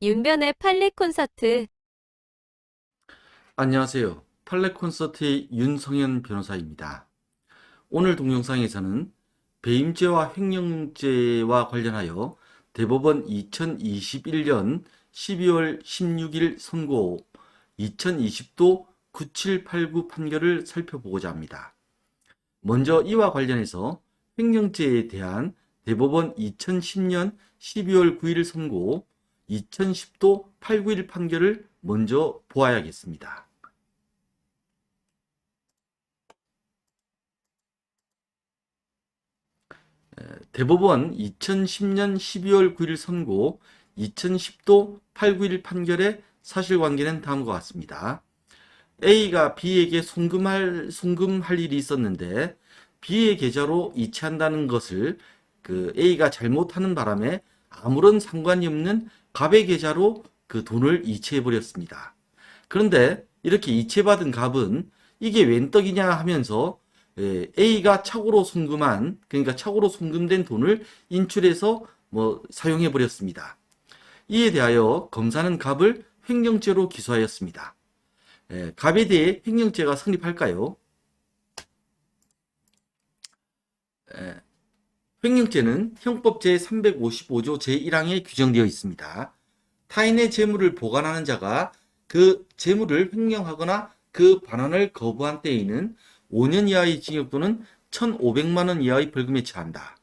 윤변의 판례 콘서트. 안녕하세요. 판례 콘서트의 윤성현 변호사입니다. 오늘 동영상에서는 배임죄와 횡령죄와 관련하여 대법원 2021년 12월 16일 선고 2020도 9789 판결을 살펴보고자 합니다. 먼저 이와 관련해서 횡령죄에 대한 대법원 2010년 12월 9일 선고 2010도 891 판결을 먼저 보아야겠습니다. 대법원 2010년 12월 9일 선고 2010도 891 판결의 사실관계는 다음과 같습니다. A가 B에게 송금할 일이 있었는데 B의 계좌로 이체한다는 것을 A가 잘못하는 바람에 아무런 상관이 없는 갑의 계좌로 그 돈을 이체해 버렸습니다. 그런데 이렇게 이체받은 갑은 이게 웬 떡이냐 하면서 A가 착오로 송금한, 그러니까 착오로 송금된 돈을 인출해서 사용해 버렸습니다. 이에 대하여 검사는 갑을 횡령죄로 기소하였습니다. 갑에 대해 횡령죄가 성립할까요? 횡령죄는 형법 제355조 제1항에 규정되어 있습니다. 타인의 재물을 보관하는 자가 그 재물을 횡령하거나 그 반환을 거부한 때에는 5년 이하의 징역 또는 1,500만 원 이하의 벌금에 처한다.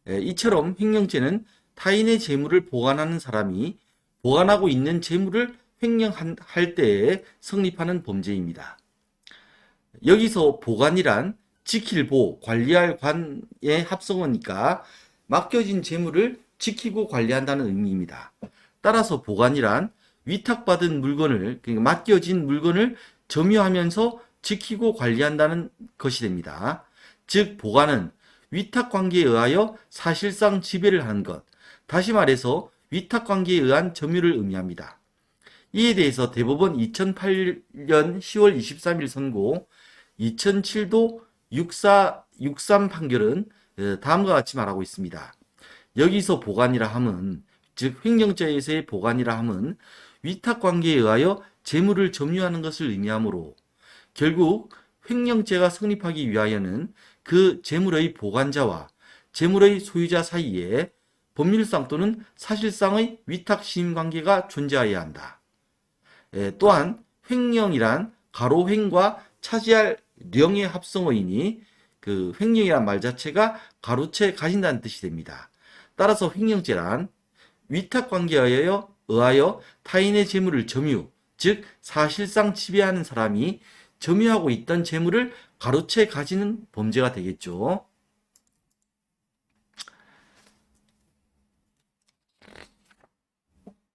이처럼 횡령죄는 타인의 재물을 보관하는 사람이 보관하고 있는 재물을 횡령할 때에 성립하는 범죄입니다. 여기서 보관이란 지킬 보, 관리할 관의 합성어니까 맡겨진 재물을 지키고 관리한다는 의미입니다. 따라서 보관이란 위탁받은 물건을, 그러니까 맡겨진 물건을 점유하면서 지키고 관리한다는 것이 됩니다. 즉 보관은 위탁관계에 의하여 사실상 지배를 하는 것, 다시 말해서 위탁관계에 의한 점유를 의미합니다. 이에 대해서 대법원 2008년 10월 23일 선고 2007도 6463 판결은 다음과 같이 말하고 있습니다. 여기서 보관이라 함은, 즉 횡령죄에서의 보관이라 함은 위탁관계에 의하여 재물을 점유하는 것을 의미하므로 결국 횡령죄가 성립하기 위하여는 그 재물의 보관자와 재물의 소유자 사이에 법률상 또는 사실상의 위탁시임관계가 존재해야 한다. 또한 횡령이란 가로횡과 차지할 령의 합성어이니 그 횡령이란 말 자체가 가로채 가진다는 뜻이 됩니다. 따라서 횡령죄란 위탁관계에 의하여 타인의 재물을 점유, 즉 사실상 지배하는 사람이 점유하고 있던 재물을 가로채 가지는 범죄가 되겠죠.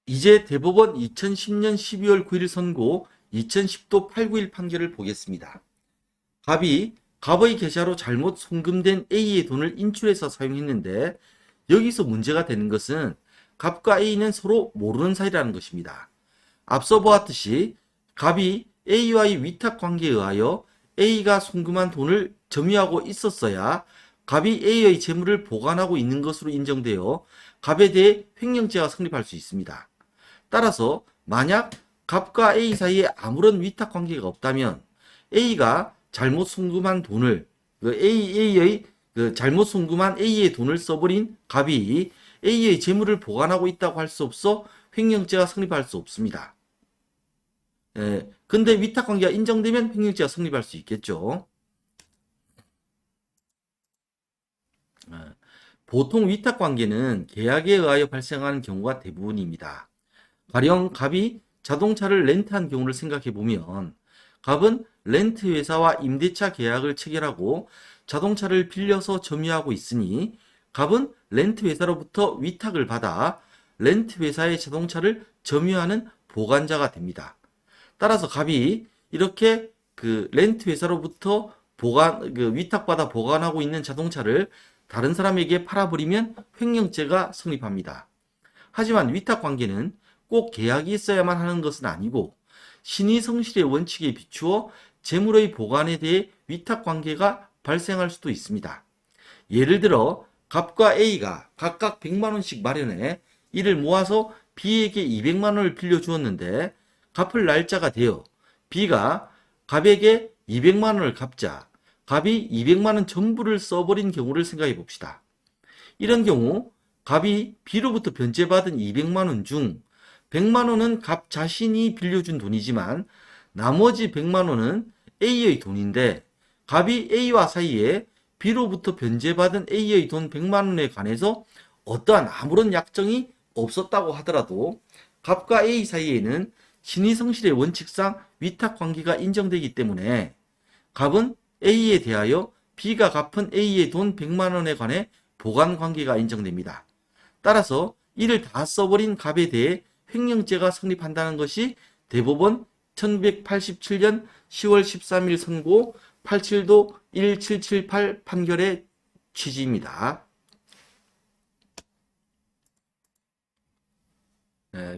이제 대법원 2010년 12월 9일 선고 2010도 891 판결을 보겠습니다. 갑의 계좌로 잘못 송금된 A의 돈을 인출해서 사용했는데 여기서 문제가 되는 것은 갑과 A는 서로 모르는 사이라는 것입니다. 앞서 보았듯이 갑이 A와의 위탁관계에 의하여 A가 송금한 돈을 점유하고 있었어야 갑이 A의 재물을 보관하고 있는 것으로 인정되어 갑에 대해 횡령죄가 성립할 수 있습니다. 따라서 만약 갑과 A 사이에 아무런 위탁관계가 없다면 A가 잘못 송금한 돈을 잘못 송금한 A의 돈을 써버린 갑이 A의 재물을 보관하고 있다고 할 수 없어 횡령죄가 성립할 수 없습니다. 근데 위탁관계가 인정되면 횡령죄가 성립할 수 있겠죠. 보통 위탁관계는 계약에 의하여 발생하는 경우가 대부분입니다. 가령 갑이 자동차를 렌트한 경우를 생각해 보면 갑은 렌트 회사와 임대차 계약을 체결하고 자동차를 빌려서 점유하고 있으니 갑은 렌트 회사로부터 위탁을 받아 렌트 회사의 자동차를 점유하는 보관자가 됩니다. 따라서 갑이 이렇게 렌트 회사로부터 위탁받아 보관하고 있는 자동차를 다른 사람에게 팔아버리면 횡령죄가 성립합니다. 하지만 위탁관계는 꼭 계약이 있어야만 하는 것은 아니고 신의성실의 원칙에 비추어 재물의 보관에 대해 위탁관계가 발생할 수도 있습니다. 예를 들어 갑과 A가 각각 100만 원씩 마련해 이를 모아서 B에게 200만 원을 빌려주었는데 갚을 날짜가 되어 B가 갑에게 200만 원을 갚자 갑이 200만 원 전부를 써버린 경우를 생각해 봅시다. 이런 경우 갑이 B로부터 변제받은 200만 원 중 100만 원은 갑 자신이 빌려준 돈이지만 나머지 100만 원은 A의 돈인데 갑이 A와 사이에 B로부터 변제받은 A의 돈 100만 원에 관해서 어떠한 아무런 약정이 없었다고 하더라도 갑과 A 사이에는 신의성실의 원칙상 위탁관계가 인정되기 때문에 갑은 A에 대하여 B가 갚은 A의 돈 100만 원에 관해 보관관계가 인정됩니다. 따라서 이를 다 써버린 갑에 대해 횡령죄가 성립한다는 것이 대법원 1987년 10월 13일 선고 87도 1778 판결의 취지입니다.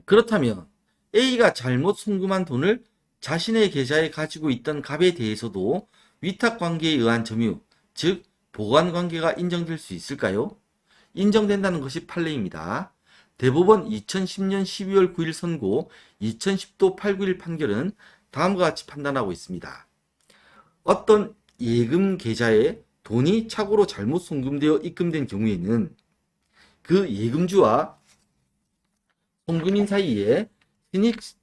그렇다면 A가 잘못 송금한 돈을 자신의 계좌에 가지고 있던 갑에 대해서도 위탁관계에 의한 점유, 즉 보관관계가 인정될 수 있을까요? 인정된다는 것이 판례입니다. 대법원 2010년 12월 9일 선고 2010도 891 판결은 다음과 같이 판단하고 있습니다. 어떤 예금 계좌에 돈이 착오로 잘못 송금되어 입금된 경우에는 그 예금주와 송금인 사이에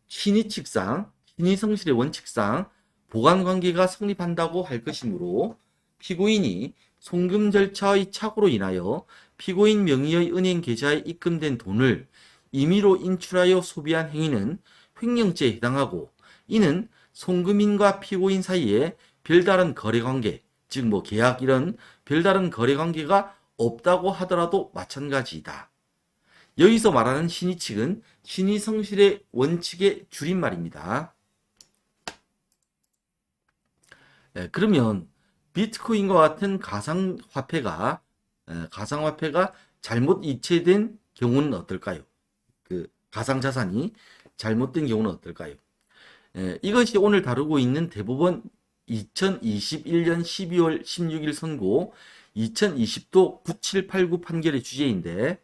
신의칙상, 신의성실의 원칙상 보관관계가 성립한다고 할 것이므로 피고인이 송금 절차의 착오로 인하여 피고인 명의의 은행 계좌에 입금된 돈을 임의로 인출하여 소비한 행위는 횡령죄에 해당하고 이는 송금인과 피고인 사이에 별다른 거래관계, 즉 계약 이런 별다른 거래관계가 없다고 하더라도 마찬가지이다. 여기서 말하는 신의칙은 신의성실의 원칙의 줄임말입니다. 그러면 비트코인과 같은 가상화폐가 잘못 이체된 경우는 어떨까요? 그 가상자산이 잘못된 경우는 어떨까요? 이것이 오늘 다루고 있는 대법원 2021년 12월 16일 선고 2020도 9789 판결의 주제인데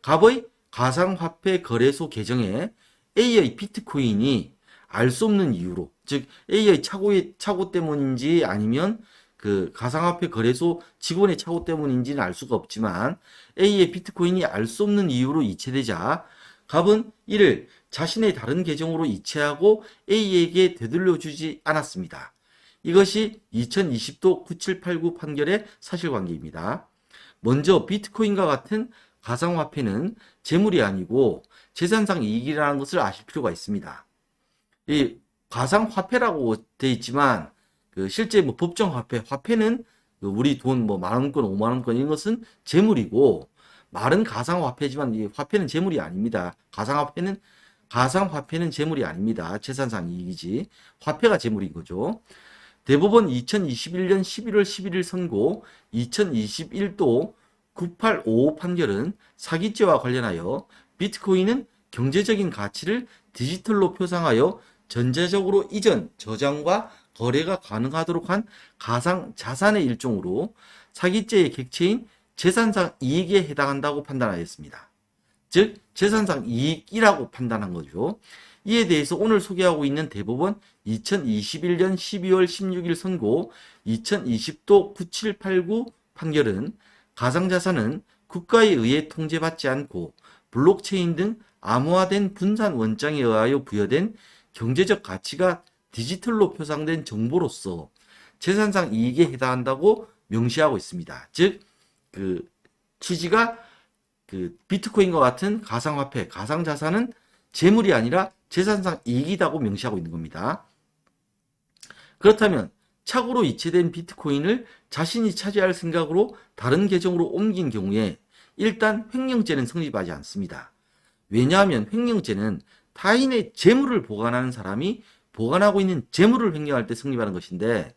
갑의 가상화폐 거래소 계정에 A의 비트코인이 알 수 없는 이유로 즉 A의 착오 때문인지 아니면 그 가상화폐 거래소 직원의 착오 때문인지는 알 수가 없지만 A의 비트코인이 알 수 없는 이유로 이체되자 갑은 이를 자신의 다른 계정으로 이체하고 A에게 되돌려주지 않았습니다. 이것이 2020도 9789 판결의 사실관계입니다. 먼저 비트코인과 같은 가상화폐는 재물이 아니고 재산상 이익이라는 것을 아실 필요가 있습니다. 이 가상화폐라고 되어 있지만 실제 법정화폐는 우리 돈 만원권, 5만원권 이런 것은 재물이고 말은 가상화폐지만 이 화폐는 재물이 아닙니다. 가상화폐는 재물이 아닙니다. 재산상 이익이지. 화폐가 재물인 거죠. 대법원 2021년 11월 11일 선고 2021도 9855 판결은 사기죄와 관련하여 비트코인은 경제적인 가치를 디지털로 표상하여 전자적으로 이전, 저장과 거래가 가능하도록 한 가상 자산의 일종으로 사기죄의 객체인 재산상 이익에 해당한다고 판단하였습니다. 즉 재산상 이익이라고 판단한 거죠. 이에 대해서 오늘 소개하고 있는 대법원 2021년 12월 16일 선고 2020도 9789 판결은 가상자산은 국가에 의해 통제받지 않고 블록체인 등 암호화된 분산 원장에 의하여 부여된 경제적 가치가 디지털로 표상된 정보로서 재산상 이익에 해당한다고 명시하고 있습니다. 즉, 취지가 비트코인과 같은 가상화폐, 가상자산은 재물이 아니라 재산상 이익이라고 명시하고 있는 겁니다. 그렇다면 착오로 이체된 비트코인을 자신이 차지할 생각으로 다른 계정으로 옮긴 경우에 일단 횡령죄는 성립하지 않습니다. 왜냐하면 횡령죄는 타인의 재물을 보관하는 사람이 보관하고 있는 재물을 횡령할 때 성립하는 것인데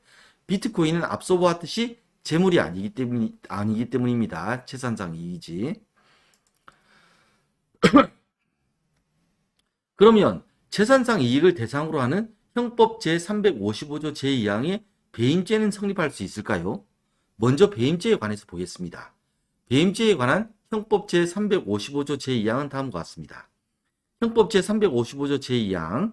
비트코인은 앞서 보았듯이 재물이 아니기 때문입니다. 재산상 이익이지. 그러면 재산상 이익을 대상으로 하는 형법 제355조 제2항의 배임죄는 성립할 수 있을까요? 먼저 배임죄에 관해서 보겠습니다. 배임죄에 관한 형법 제355조 제2항은 다음과 같습니다. 형법 제355조 제2항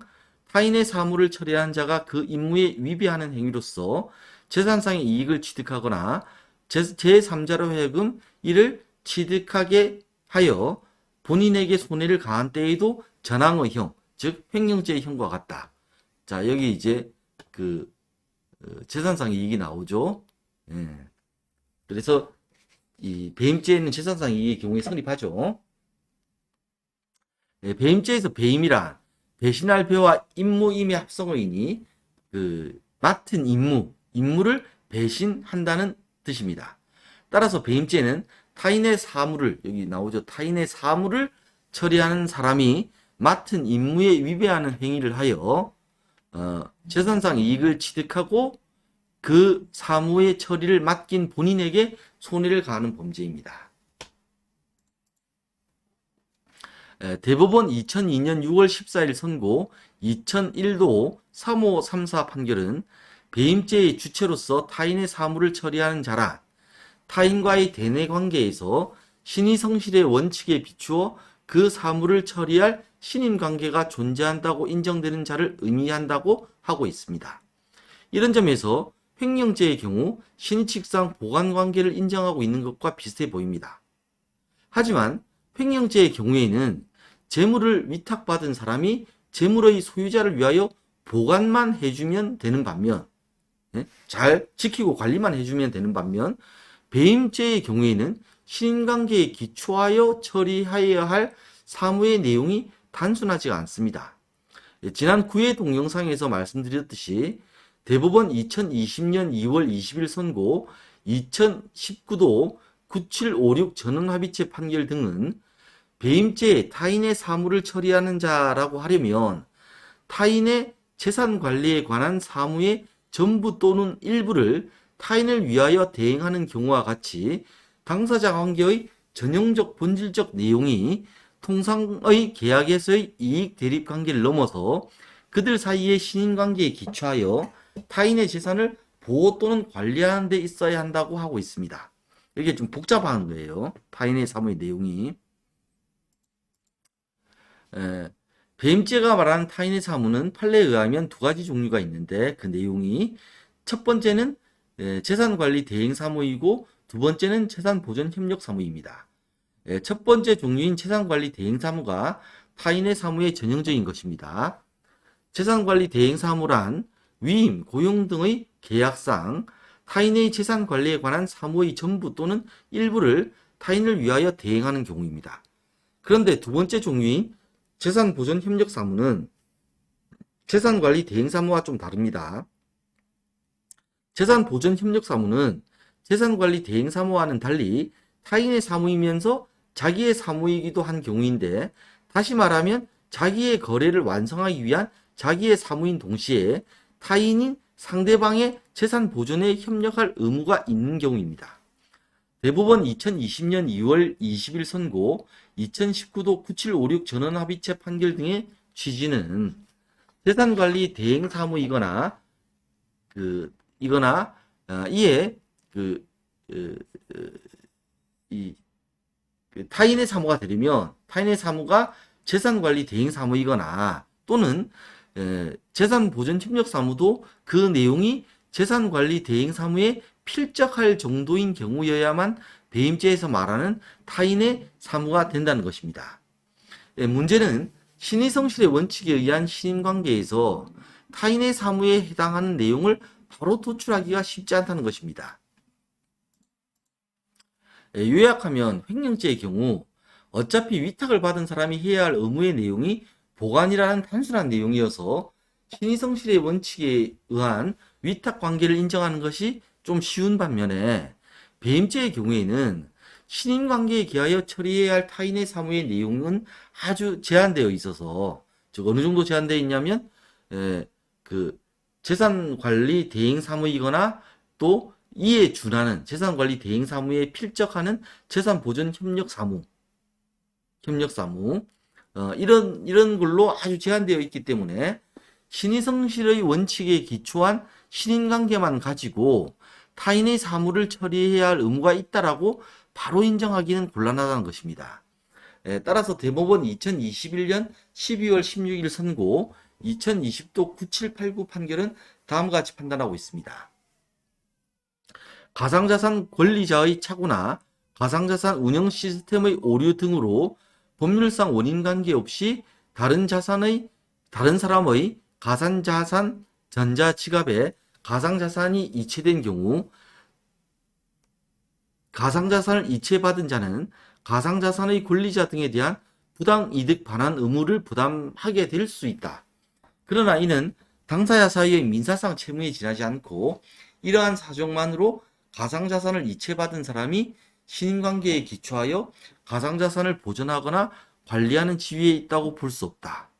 타인의 사물을 처리한 자가 그 임무에 위배하는 행위로서 재산상의 이익을 취득하거나 제3자로 하여금 이를 취득하게 하여 본인에게 손해를 가한 때에도 전항의 형, 즉 횡령죄의 형과 같다. 자, 여기 이제 그 재산상의 이익이 나오죠. 예. 그래서 이 배임죄에는 재산상의 이익의 경우에 성립하죠. 예, 배임죄에서 배임이란 배신할 배와 임무임의 합성어이니 그 맡은 임무를 배신한다는 뜻입니다. 따라서 배임죄는 타인의 사물을 여기 나오죠. 타인의 사물을 처리하는 사람이 맡은 임무에 위배하는 행위를 하여 재산상 이익을 취득하고 그 사무의 처리를 맡긴 본인에게 손해를 가하는 범죄입니다. 대법원 2002년 6월 14일 선고 2001도 3534 판결은 배임죄의 주체로서 타인의 사물을 처리하는 자란 타인과의 대내 관계에서 신의성실의 원칙에 비추어 그 사물을 처리할 신인관계가 존재한다고 인정되는 자를 의미한다고 하고 있습니다. 이런 점에서 횡령죄의 경우 신의칙상 보관관계를 인정하고 있는 것과 비슷해 보입니다. 하지만 횡령죄의 경우에는 재물을 위탁받은 사람이 재물의 소유자를 위하여 보관만 해주면 되는 반면 잘 지키고 관리만 해주면 되는 반면 배임죄의 경우에는 신인관계에 기초하여 처리하여야 할 사무의 내용이 단순하지가 않습니다. 지난 9회 동영상에서 말씀드렸듯이 대법원 2020년 2월 20일 선고 2019도 9756 전원합의체 판결 등은 배임죄에 타인의 사물을 처리하는 자라고 하려면 타인의 재산 관리에 관한 사무의 전부 또는 일부를 타인을 위하여 대행하는 경우와 같이 당사자 관계의 전형적 본질적 내용이 통상의 계약에서의 이익 대립 관계를 넘어서 그들 사이의 신인관계에 기초하여 타인의 재산을 보호 또는 관리하는 데 있어야 한다고 하고 있습니다. 이게 좀 복잡한 거예요. 타인의 사무의 내용이. 배임죄가 말하는 타인의 사무는 판례에 의하면 두 가지 종류가 있는데 그 내용이 첫 번째는 재산관리 대행사무이고 두 번째는 재산보존협력사무입니다. 첫 번째 종류인 재산관리 대행사무가 타인의 사무의 전형적인 것입니다. 재산관리 대행사무란 위임, 고용 등의 계약상 타인의 재산관리에 관한 사무의 전부 또는 일부를 타인을 위하여 대행하는 경우입니다. 그런데 두 번째 종류인 재산보존협력사무는 재산관리 대행사무와 좀 다릅니다. 재산보존협력사무는 재산관리 대행사무와는 달리 타인의 사무이면서 자기의 사무이기도 한 경우인데 다시 말하면 자기의 거래를 완성하기 위한 자기의 사무인 동시에 타인인 상대방의 재산 보존에 협력할 의무가 있는 경우입니다. 대법원 2020년 2월 20일 선고 2019도 9756 전원합의체 판결 등의 취지는 재산관리 대행사무이거나 이에 타인의 사무가 되려면 타인의 사무가 재산관리 대행사무이거나 또는 재산보존협력사무도 그 내용이 재산관리 대행사무에 필적할 정도인 경우여야만 배임죄에서 말하는 타인의 사무가 된다는 것입니다. 문제는 신의성실의 원칙에 의한 신임관계에서 타인의 사무에 해당하는 내용을 바로 도출하기가 쉽지 않다는 것입니다. 요약하면 횡령죄의 경우 어차피 위탁을 받은 사람이 해야 할 의무의 내용이 보관이라는 단순한 내용이어서 신의성실의 원칙에 의한 위탁관계를 인정하는 것이 좀 쉬운 반면에 배임죄의 경우에는 신인관계에 기하여 처리해야 할 타인의 사무의 내용은 아주 제한되어 있어서 즉 어느 정도 제한되어 있냐면 재산관리 대행사무이거나 또 이에 준하는 재산관리 대행사무에 필적하는 재산보존협력사무 이런 걸로 아주 제한되어 있기 때문에 신의성실의 원칙에 기초한 신인관계만 가지고 타인의 사무를 처리해야 할 의무가 있다라고 바로 인정하기는 곤란하다는 것입니다. 따라서 대법원 2021년 12월 16일 선고 2020도 9789 판결은 다음과 같이 판단하고 있습니다. 가상자산 권리자의 착오나 가상자산 운영 시스템의 오류 등으로 법률상 원인관계 없이 다른 사람의 가상자산 전자지갑에 가상자산이 이체된 경우 가상자산을 이체받은 자는 가상자산의 권리자 등에 대한 부당이득 반환 의무를 부담하게 될 수 있다. 그러나 이는 당사자 사이의 민사상 채무에 지나지 않고 이러한 사정만으로 가상자산을 이체받은 사람이 신인관계에 기초하여 가상자산을 보존하거나 관리하는 지위에 있다고 볼 수 없다.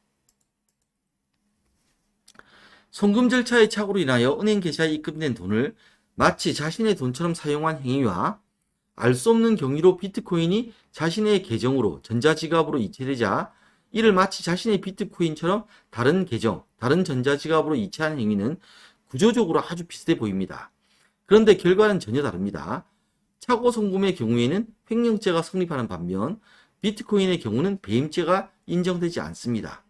송금 절차의 착오로 인하여 은행 계좌에 입금된 돈을 마치 자신의 돈처럼 사용한 행위와 알 수 없는 경위로 비트코인이 자신의 계정으로 전자지갑으로 이체되자 이를 마치 자신의 비트코인처럼 다른 계정, 다른 전자지갑으로 이체하는 행위는 구조적으로 아주 비슷해 보입니다. 그런데 결과는 전혀 다릅니다. 착오 송금의 경우에는 횡령죄가 성립하는 반면 비트코인의 경우는 배임죄가 인정되지 않습니다.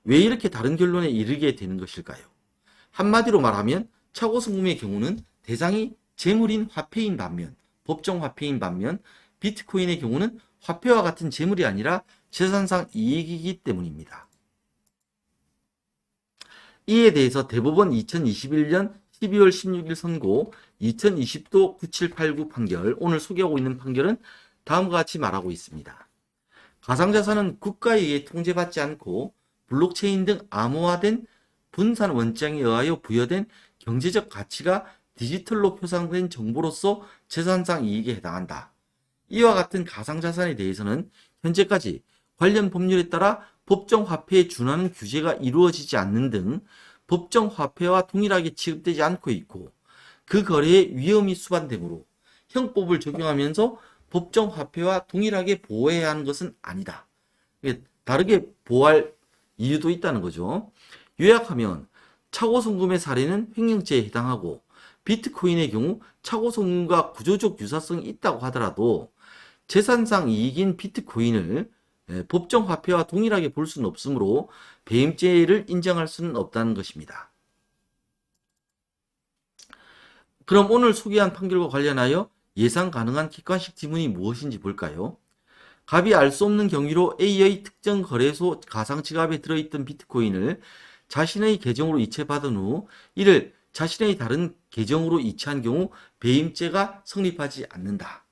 왜 이렇게 다른 결론에 이르게 되는 것일까요? 한마디로 말하면 착오 송금의 경우는 대상이 재물인 화폐인 반면 법정 화폐인 반면 비트코인의 경우는 화폐와 같은 재물이 아니라 재산상 이익이기 때문입니다. 이에 대해서 대법원 2021년 12월 16일 선고 2020도 9789 판결, 오늘 소개하고 있는 판결은 다음과 같이 말하고 있습니다. 가상자산은 국가에 의해 통제받지 않고 블록체인 등 암호화된 분산 원장에 의하여 부여된 경제적 가치가 디지털로 표상된 정보로서 재산상 이익에 해당한다. 이와 같은 가상자산에 대해서는 현재까지 관련 법률에 따라 법정화폐에 준하는 규제가 이루어지지 않는 등 법정화폐와 동일하게 취급되지 않고 있고 그 거래에 위험이 수반되므로 형법을 적용하면서 법정화폐와 동일하게 보호해야 하는 것은 아니다. 다르게 보호할 이유도 있다는 거죠. 요약하면 착오송금의 사례는 횡령죄에 해당하고 비트코인의 경우 착오송금과 구조적 유사성이 있다고 하더라도 재산상 이익인 비트코인을 법정화폐와 동일하게 볼 수는 없으므로 배임죄를 인정할 수는 없다는 것입니다. 그럼 오늘 소개한 판결과 관련하여 예상 가능한 객관식 지문이 무엇인지 볼까요? 갑이 알 수 없는 경위로 A의 특정 거래소 가상지갑에 들어있던 비트코인을 자신의 계정으로 이체받은 후 이를 자신의 다른 계정으로 이체한 경우 배임죄가 성립하지 않는다.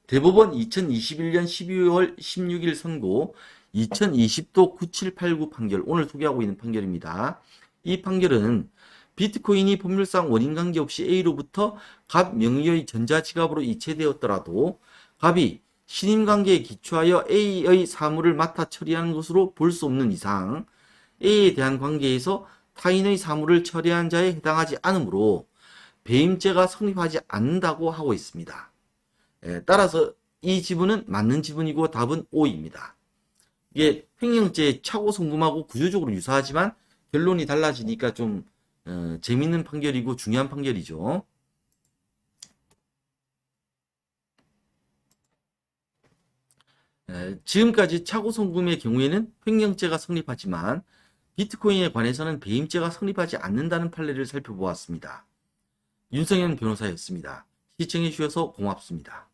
대법원 2021년 12월 16일 선고 2020도 9789 판결, 오늘 소개하고 있는 판결입니다. 이 판결은 비트코인이 법률상 원인관계 없이 A로부터 갑 명의의 전자지갑으로 이체되었더라도 갑이 신임관계에 기초하여 A의 사물을 맡아 처리하는 것으로 볼 수 없는 이상 A에 대한 관계에서 타인의 사물을 처리한 자에 해당하지 않으므로 배임죄가 성립하지 않는다고 하고 있습니다. 따라서 이 지문은 맞는 지문이고 답은 O입니다. 이게 횡령죄 착오송금하고 구조적으로 유사하지만 결론이 달라지니까 좀 재밌는 판결이고 중요한 판결이죠. 지금까지 착오송금의 경우에는 횡령죄가 성립하지만 비트코인에 관해서는 배임죄가 성립하지 않는다는 판례를 살펴보았습니다. 윤성현 변호사였습니다. 시청해 주셔서 고맙습니다.